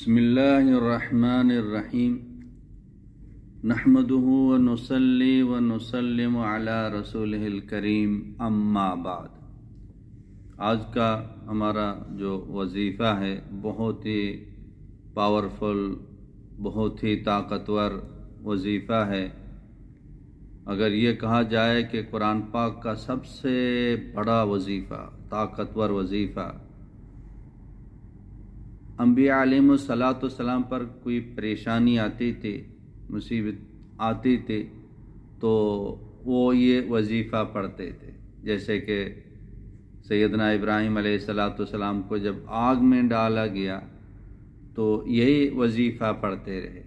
بسم اللہ الرحمن الرحیم نحمدہ ونصلی ونسلم علی رسولہ الکریم اما بعد۔ آج کا ہمارا جو وظیفہ ہے بہت ہی پاورفل، بہت ہی طاقتور وظیفہ ہے۔ اگر یہ کہا جائے کہ قرآن پاک کا سب سے بڑا وظیفہ، طاقتور وظیفہ، انبیاء علیہم السلام پر کوئی پریشانی آتی تھی، مصیبت آتی تھی تو وہ یہ وظیفہ پڑھتے تھے۔ جیسے کہ سیدنا ابراہیم علیہ السلام کو جب آگ میں ڈالا گیا تو یہی وظیفہ پڑھتے رہے۔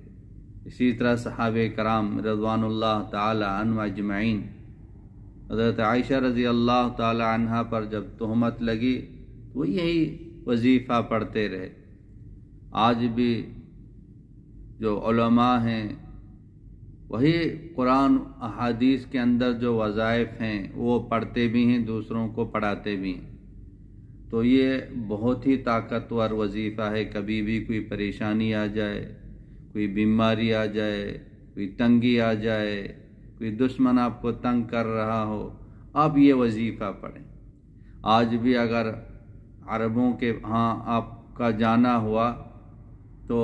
اسی طرح صحابہ کرام رضوان اللہ تعالی عنہم اجمعین، حضرت عائشہ رضی اللہ تعالی عنہا پر جب تہمت لگی وہ یہی وظیفہ پڑھتے رہے۔ آج بھی جو علماء ہیں وہی قرآن احادیث کے اندر جو وظائف ہیں وہ پڑھتے بھی ہیں، دوسروں کو پڑھاتے بھی ہیں۔ تو یہ بہت ہی طاقتور وظیفہ ہے۔ کبھی بھی کوئی پریشانی آ جائے، کوئی بیماری آ جائے، کوئی تنگی آ جائے، کوئی دشمن آپ کو تنگ کر رہا ہو، آپ یہ وظیفہ پڑھیں۔ آج بھی اگر عربوں کے ہاں آپ کا جانا ہوا تو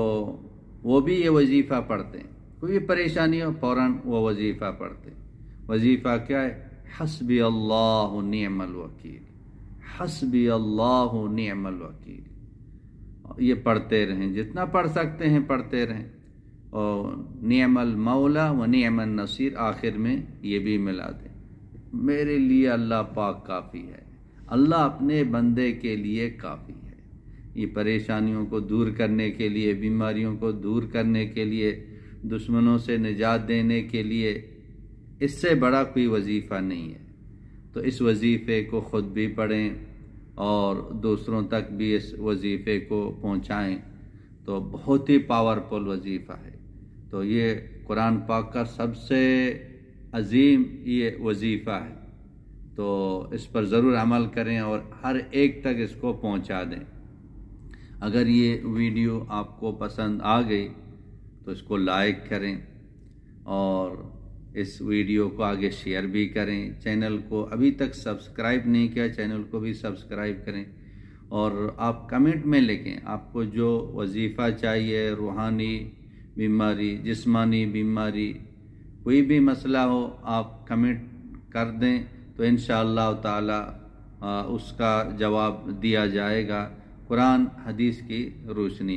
وہ بھی یہ وظیفہ پڑھتے ہیں۔ کوئی پریشانی ہو فوراً وہ وظیفہ پڑھتے ہیں۔ وظیفہ کیا ہے؟ حسبی اللہ نعم الوکیل، حسبی اللہ نعم الوکیل۔ یہ پڑھتے رہیں، جتنا پڑھ سکتے ہیں پڑھتے رہیں، اور نعم المولا و نعم النصیر آخر میں یہ بھی ملا دیں۔ میرے لیے اللہ پاک کافی ہے، اللہ اپنے بندے کے لیے کافی ہے۔ یہ پریشانیوں کو دور کرنے کے لیے، بیماریوں کو دور کرنے کے لیے، دشمنوں سے نجات دینے کے لیے اس سے بڑا کوئی وظیفہ نہیں ہے۔ تو اس وظیفے کو خود بھی پڑھیں اور دوسروں تک بھی اس وظیفے کو پہنچائیں، تو بہت ہی پاورفل وظیفہ ہے۔ تو یہ قرآن پاک کا سب سے عظیم یہ وظیفہ ہے، تو اس پر ضرور عمل کریں اور ہر ایک تک اس کو پہنچا دیں۔ اگر یہ ویڈیو آپ کو پسند آ گئی تو اس کو لائک کریں اور اس ویڈیو کو آگے شیئر بھی کریں۔ چینل کو ابھی تک سبسکرائب نہیں کیا، چینل کو بھی سبسکرائب کریں، اور آپ کمنٹ میں لکھیں آپ کو جو وظیفہ چاہیے، روحانی بیماری، جسمانی بیماری، کوئی بھی مسئلہ ہو آپ کمنٹ کر دیں تو انشاءاللہ تعالی اس کا جواب دیا جائے گا قرآن حدیث کی روشنی۔